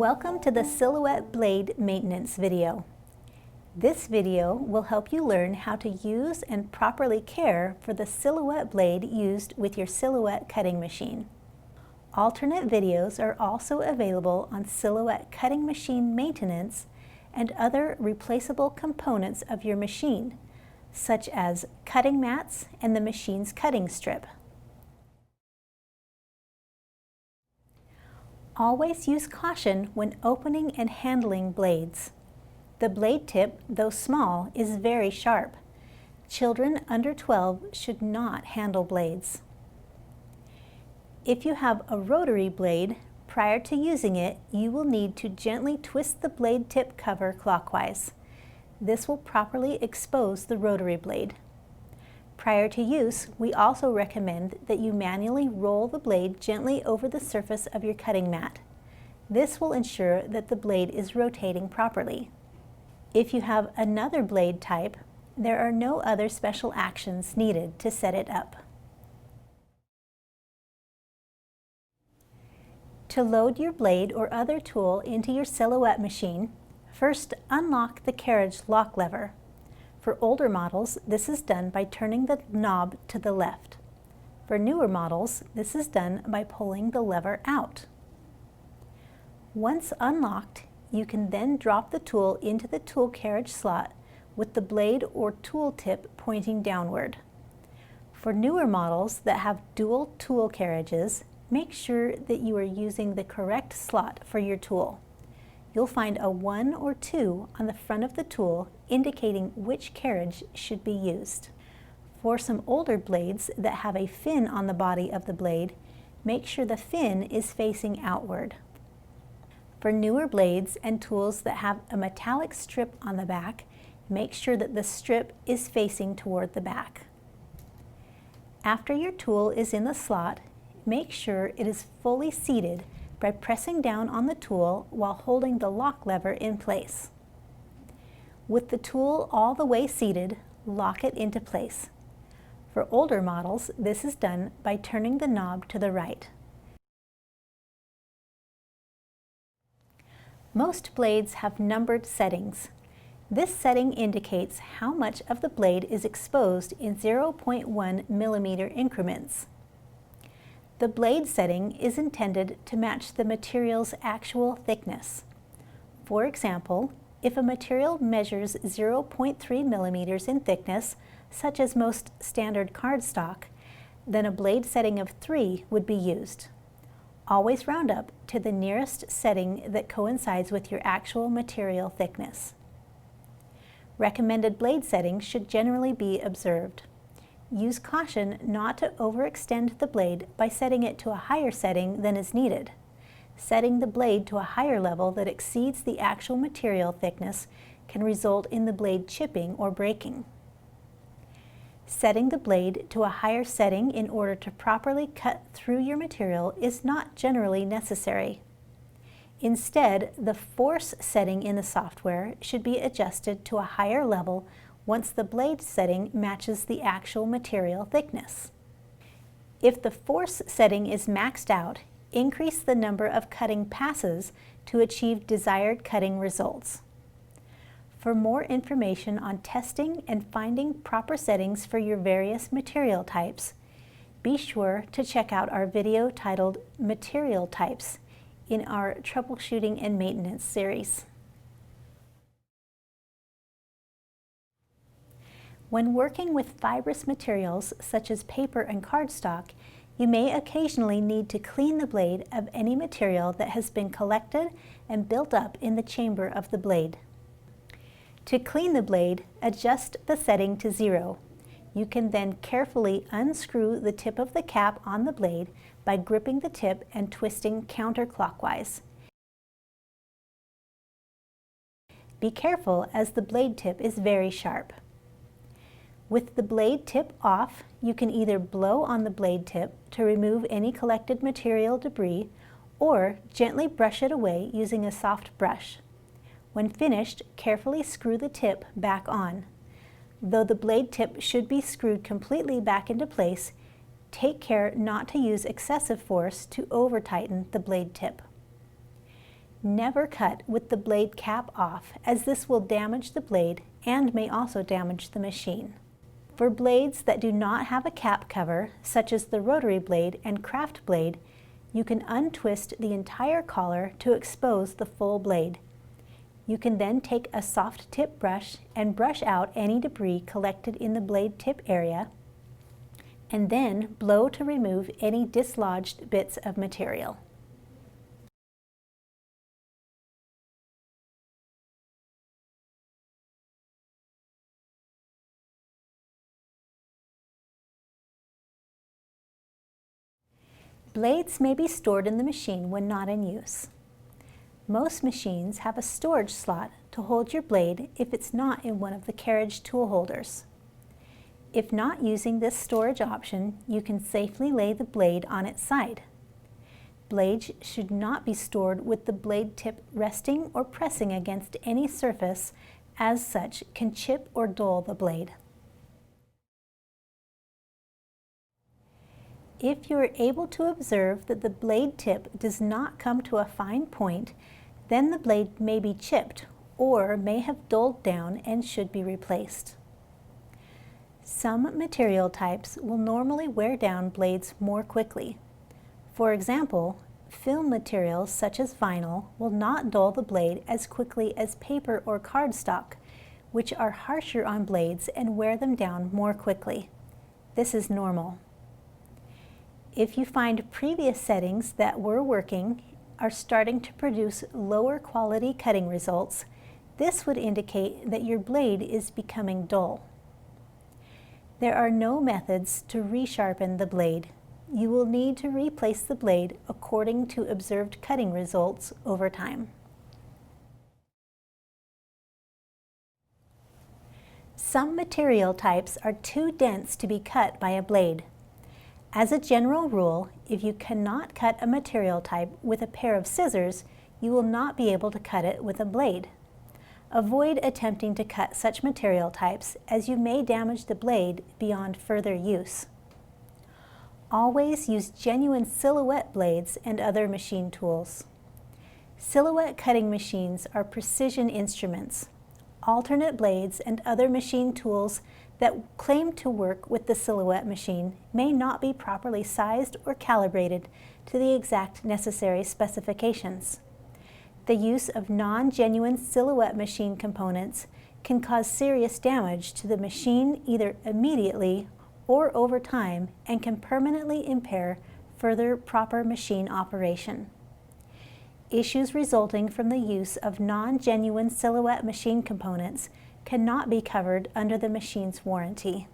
Welcome to the Silhouette Blade Maintenance video. This video will help you learn how to use and properly care for the silhouette blade used with your silhouette cutting machine. Alternate videos are also available on silhouette cutting machine maintenance and other replaceable components of your machine, such as cutting mats and the machine's cutting strip. Always use caution when opening and handling blades. The blade tip, though small, is very sharp. Children under 12 should not handle blades. If you have a rotary blade, prior to using it, you will need to gently twist the blade tip cover clockwise. This will properly expose the rotary blade. Prior to use, we also recommend that you manually roll the blade gently over the surface of your cutting mat. This will ensure that the blade is rotating properly. If you have another blade type, there are no other special actions needed to set it up. To load your blade or other tool into your silhouette machine, first unlock the carriage lock lever. For older models, this is done by turning the knob to the left. For newer models, this is done by pulling the lever out. Once unlocked, you can then drop the tool into the tool carriage slot with the blade or tool tip pointing downward. For newer models that have dual tool carriages, make sure that you are using the correct slot for your tool. You'll find a 1 or 2 on the front of the tool indicating which carriage should be used. For some older blades that have a fin on the body of the blade, make sure the fin is facing outward. For newer blades and tools that have a metallic strip on the back, make sure that the strip is facing toward the back. After your tool is in the slot, make sure it is fully seated by pressing down on the tool while holding the lock lever in place. With the tool all the way seated, lock it into place. For older models, this is done by turning the knob to the right. Most blades have numbered settings. This setting indicates how much of the blade is exposed in 0.1 millimeter increments. The blade setting is intended to match the material's actual thickness. For example, if a material measures 0.3 millimeters in thickness, such as most standard cardstock, then a blade setting of 3 would be used. Always round up to the nearest setting that coincides with your actual material thickness. Recommended blade settings should generally be observed. Use caution not to overextend the blade by setting it to a higher setting than is needed. Setting the blade to a higher level that exceeds the actual material thickness can result in the blade chipping or breaking. Setting the blade to a higher setting in order to properly cut through your material is not generally necessary. Instead, the force setting in the software should be adjusted to a higher level once the blade setting matches the actual material thickness. If the force setting is maxed out, increase the number of cutting passes to achieve desired cutting results. For more information on testing and finding proper settings for your various material types, be sure to check out our video titled Material Types in our Troubleshooting and Maintenance series. When working with fibrous materials such as paper and cardstock, you may occasionally need to clean the blade of any material that has been collected and built up in the chamber of the blade. To clean the blade, adjust the setting to 0. You can then carefully unscrew the tip of the cap on the blade by gripping the tip and twisting counterclockwise. Be careful as the blade tip is very sharp. With the blade tip off, you can either blow on the blade tip to remove any collected material debris or gently brush it away using a soft brush. When finished, carefully screw the tip back on. Though the blade tip should be screwed completely back into place, take care not to use excessive force to over-tighten the blade tip. Never cut with the blade cap off, as this will damage the blade and may also damage the machine. For blades that do not have a cap cover, such as the rotary blade and craft blade, you can untwist the entire collar to expose the full blade. You can then take a soft tip brush and brush out any debris collected in the blade tip area, and then blow to remove any dislodged bits of material. Blades may be stored in the machine when not in use. Most machines have a storage slot to hold your blade if it's not in one of the carriage tool holders. If not using this storage option, you can safely lay the blade on its side. Blades should not be stored with the blade tip resting or pressing against any surface, as such can chip or dull the blade. If you are able to observe that the blade tip does not come to a fine point, then the blade may be chipped or may have dulled down and should be replaced. Some material types will normally wear down blades more quickly. For example, film materials such as vinyl will not dull the blade as quickly as paper or cardstock, which are harsher on blades and wear them down more quickly. This is normal. If you find previous settings that were working are starting to produce lower quality cutting results, this would indicate that your blade is becoming dull. There are no methods to resharpen the blade. You will need to replace the blade according to observed cutting results over time. Some material types are too dense to be cut by a blade. As a general rule, if you cannot cut a material type with a pair of scissors, you will not be able to cut it with a blade. Avoid attempting to cut such material types, as you may damage the blade beyond further use. Always use genuine silhouette blades and other machine tools. Silhouette cutting machines are precision instruments. Alternate blades and other machine tools that claim to work with the silhouette machine may not be properly sized or calibrated to the exact necessary specifications. The use of non-genuine silhouette machine components can cause serious damage to the machine either immediately or over time, and can permanently impair further proper machine operation. Issues resulting from the use of non-genuine silhouette machine components cannot be covered under the machine's warranty.